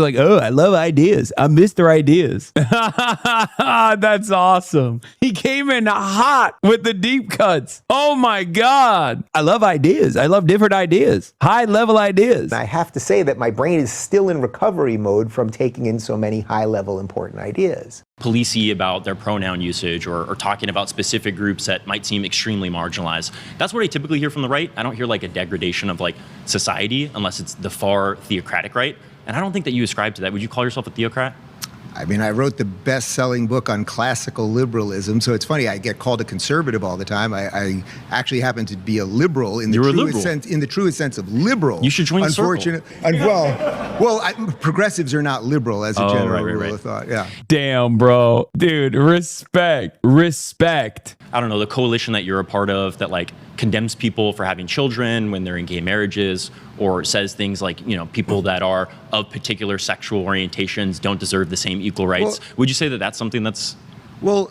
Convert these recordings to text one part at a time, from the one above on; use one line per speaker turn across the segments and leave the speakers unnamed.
like, oh, I love ideas. I'm Mr. Ideas. That's awesome. He came in hot with the deep cuts. Oh my God. I love ideas. I love different ideas. High level ideas.
I have to say that my brain is still in recovery mode from taking in so many high level important ideas.
Policey about their pronoun usage or talking about specific groups that might seem extremely marginalized. That's what I typically hear from the right. I don't hear like a degradation of like society unless it's the far theocratic right. And I don't think that you ascribe to that. Would you call yourself a theocrat?
I mean, I wrote the best-selling book on classical liberalism, so it's funny, I get called a conservative all the time. I actually happen to be a liberal in the truest sense of liberal.
You should join the circle.
Progressives are not liberal as a general rule of thought. Yeah.
Damn, bro. Dude, respect. Respect.
I don't know, the coalition that you're a part of that like condemns people for having children when they're in gay marriages, or says things like, you know, people that are of particular sexual orientations don't deserve the same equal rights. Would you say that that's something that's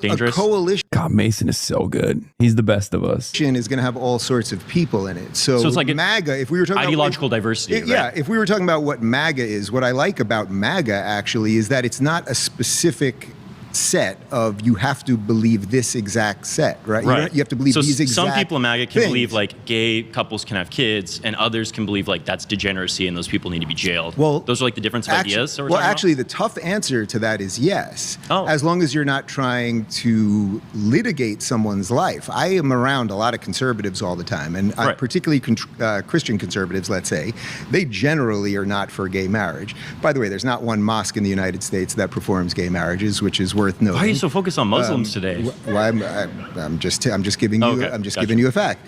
dangerous?
A coalition.
God, Mason is so good. He's the best of us.
Is going to have all sorts of people in it. So
it's like
MAGA, if we were talking
ideological diversity.
Yeah, if we were talking about what MAGA is, what I like about MAGA actually is that it's not a specific set of you have to believe this exact set, right? You have to believe these exact
some people in MAGA can
things.
believe like gay couples can have kids, and others can believe like that's degeneracy and those people need to be jailed. Well, those are like the difference of ideas.
Well, actually, the tough answer to that is yes, as long as you're not trying to litigate someone's life. I am around a lot of conservatives all the time, and particularly Christian conservatives, let's say, they generally are not for gay marriage. By the way, there's not one mosque in the United States that performs gay marriages, which is worth noting.
Why are you so focused on Muslims today?
Well, I'm just giving you giving you a fact.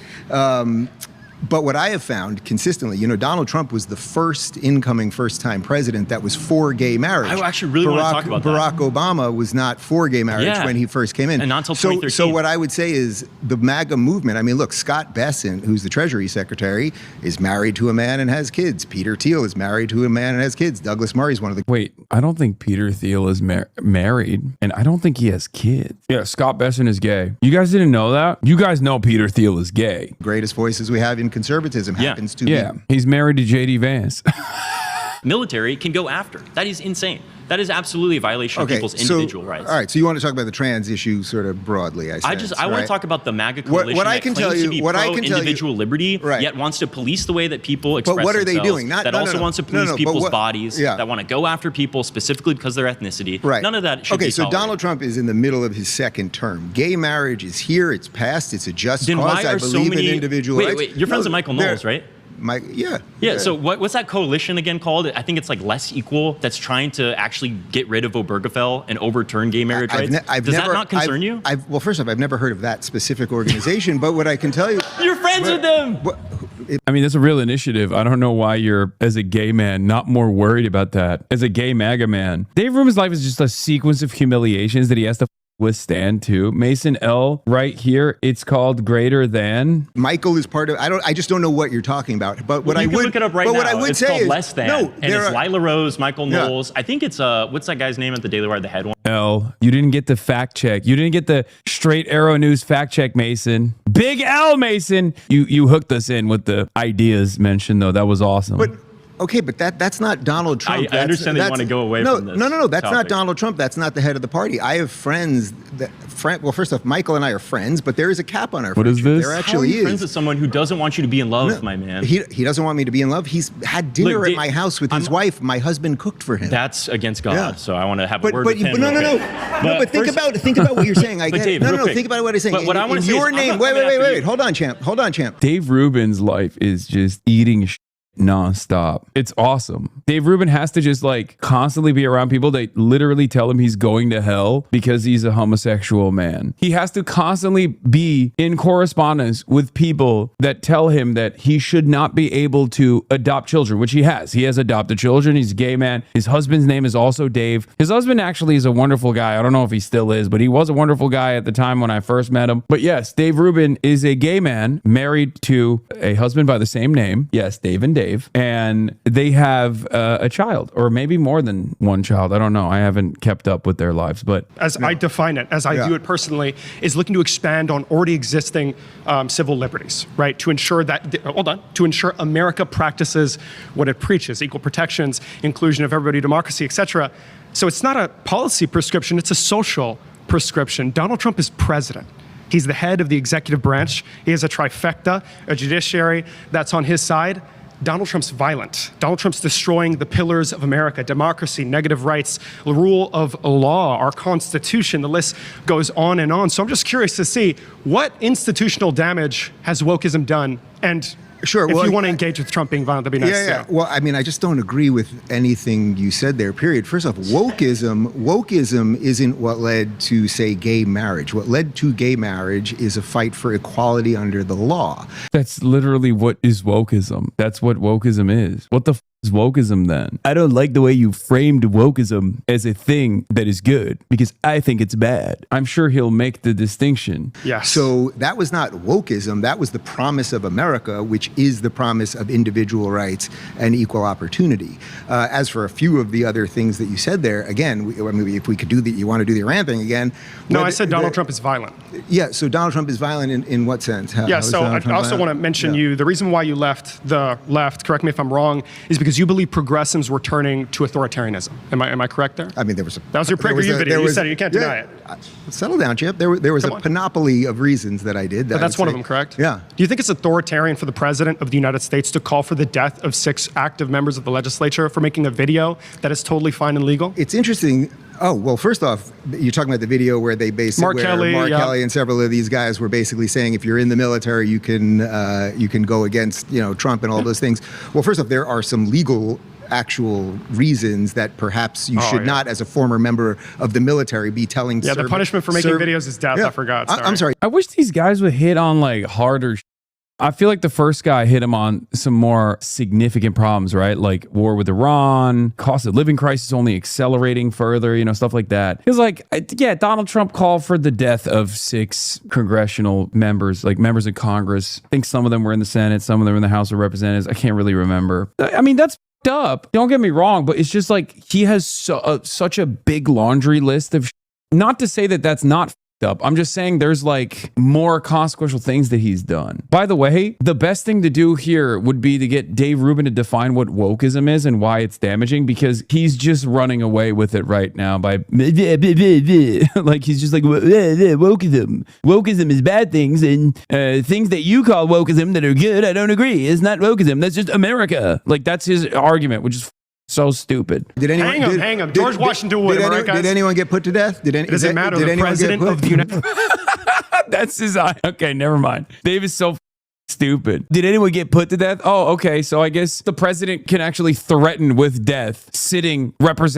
But what I have found consistently, you know, Donald Trump was the first incoming first-time president that was for gay marriage.
I actually really want to talk about that.
Barack Obama was not for gay marriage when he first came in.
And not until 2013.
So what I would say is the MAGA movement, I mean, look, Scott Bessent, who's the Treasury Secretary, is married to a man and has kids. Peter Thiel is married to a man and has kids. Douglas Murray is one of the...
Wait, I don't think Peter Thiel is married, and I don't think he has kids. Yeah, Scott Bessent is gay. You guys didn't know that? You guys know Peter Thiel is gay.
Greatest voices we have in conservatism happens to be.
Yeah, he's married to J.D. Vance.
Military can go after. That is insane. That is absolutely a violation of people's individual rights.
All right, so you want to talk about the trans issue sort of broadly, I want
to talk about the MAGA coalition that claims to be pro-individual liberty, yet wants to police the way that people express themselves.
But what are they doing?
That also wants to police people's bodies, that want to go after people specifically because of their ethnicity.
Right.
None of that should be tolerated.
So Donald Trump is in the middle of his second term. Gay marriage is here, it's passed, it's a just
then
cause.
Why are
I believe in individual rights.
Wait, you're friends with Michael Knowles, right?
Yeah.
So what's that coalition again called? I think it's like Less Equal. That's trying to actually get rid of Obergefell and overturn gay marriage rights. Does that not concern you?
Well, first off, I've never heard of that specific organization. But what I can tell you,
you're friends with them.
I mean, that's a real initiative. I don't know why you're, as a gay man, not more worried about that. As a gay MAGA man, Dave Rubin's life is just a sequence of humiliations that he has to withstand too. Mason L right here, it's called Greater Than.
Michael is part of, I just don't know what you're talking about. But what I would
look it up right now.
What I would
it's
say
called
is
Less Than.
No,
and it's Lila Rose, Michael Knowles. I think it's what's that guy's name at the Daily Wire, the head one?
L. You didn't get the fact check. You didn't get the Straight Arrow News fact check, Mason. Big L, Mason. You hooked us in with the ideas mentioned though. That was awesome.
But okay, but that's not Donald Trump.
I understand that you want to go away from this.
No. That's
topic.
not Donald Trump. That's not the head of the party. I have friends well, first off, Michael and I are friends, but there is a cap on our friendship.
What is this?
There actually is.
Friends with someone who doesn't want you to be in love, my man.
He doesn't want me to be in love. He's had dinner at my house with his wife. My husband cooked for him.
That's against God. So I want to have a word with him.
But think about what you're saying.
Dave,
think about what I'm saying.
But what I want to say
your name. Wait. Hold on, champ.
Dave Rubin's life is just eating nonstop. It's awesome. Dave Rubin has to just like constantly be around people that literally tell him he's going to hell because he's a homosexual man. He has to constantly be in correspondence with people that tell him that he should not be able to adopt children, which he has. He has adopted children. He's a gay man. His husband's name is also Dave. His husband actually is a wonderful guy. I don't know if he still is, but he was a wonderful guy at the time when I first met him. But yes, Dave Rubin is a gay man married to a husband by the same name. Yes, Dave and Dave. Dave, and they have a child, or maybe more than one child. I don't know. I haven't kept up with their lives, but
as I define it, as I view it personally, is looking to expand on already existing civil liberties, right? To ensure that, to ensure America practices what it preaches: equal protections, inclusion of everybody, democracy, etc. So it's not a policy prescription; it's a social prescription. Donald Trump is president. He's the head of the executive branch. He has a trifecta, a judiciary that's on his side. Donald Trump's violent. Donald Trump's destroying the pillars of America: democracy, negative rights, the rule of law, our Constitution. The list goes on and on. So I'm just curious to see what institutional damage has wokeism done, and
sure.
If you want to engage with Trump being violent, that'd be nice.
Yeah. Well, I mean, I just don't agree with anything you said there, period. First off, wokeism isn't what led to, say, gay marriage. What led to gay marriage is a fight for equality under the law.
that's literally what is wokeism. That's what wokeism is. What the is wokeism then? I don't like the way you framed wokeism as a thing that is good, because I think it's bad. I'm sure he'll make the distinction.
Yes.
So that was not wokeism. That was the promise of America, which is the promise of individual rights and equal opportunity. As for a few of the other things that you said there, again, if we could do you want to do the Iran thing again?
No, I said Donald Trump is violent.
Yeah. So Donald Trump is violent in what sense?
So I also want to mention the reason why you left the left, correct me if I'm wrong, is because you believe progressives were turning to authoritarianism. Am I correct there?
I mean,
that was your PragerU video. You said it. You can't deny it.
Settle down, Chip. There was a panoply of reasons that I did.
But that's one of them, correct?
Yeah.
Do you think it's authoritarian for the president of the United States to call for the death of 6 active members of the legislature for making a video that is totally fine and legal?
It's interesting. Oh, well, first off, you're talking about the video where they basically Mark Kelly and several of these guys were basically saying if you're in the military, you can go against Trump and all those things. Well, first off, there are some legal actual reasons that perhaps you should not, as a former member of the military, be telling.
The punishment for making videos is death. I forgot. Sorry.
I'm sorry.
I wish these guys would hit on like harder. I feel like the first guy hit him on some more significant problems, right? Like war with Iran, cost of living crisis only accelerating further, stuff like that. Because Donald Trump called for the death of 6 congressional members, like members of Congress. I think some of them were in the Senate, some of them were in the House of Representatives. I can't really remember. I mean, that's up. Don't get me wrong, but it's just like he has such a big laundry list of not to say that that's not up. I'm just saying there's like more consequential things that he's done. By the way, the best thing to do here would be to get Dave Rubin to define what wokeism is and why it's damaging, because he's just running away with it right now by like he's just like wokeism. Wokeism is bad things, and things that you call wokeism that are good, I don't agree. It's not wokeism. That's just America. Like that's his argument, which is so stupid.
Hang him. George Washington Wood.
Did anyone get put to death?
Does it matter? The president of the United
That's his eye. Okay, never mind. Dave is so stupid. Did anyone get put to death? Oh, okay. So I guess the president can actually threaten with death sitting representing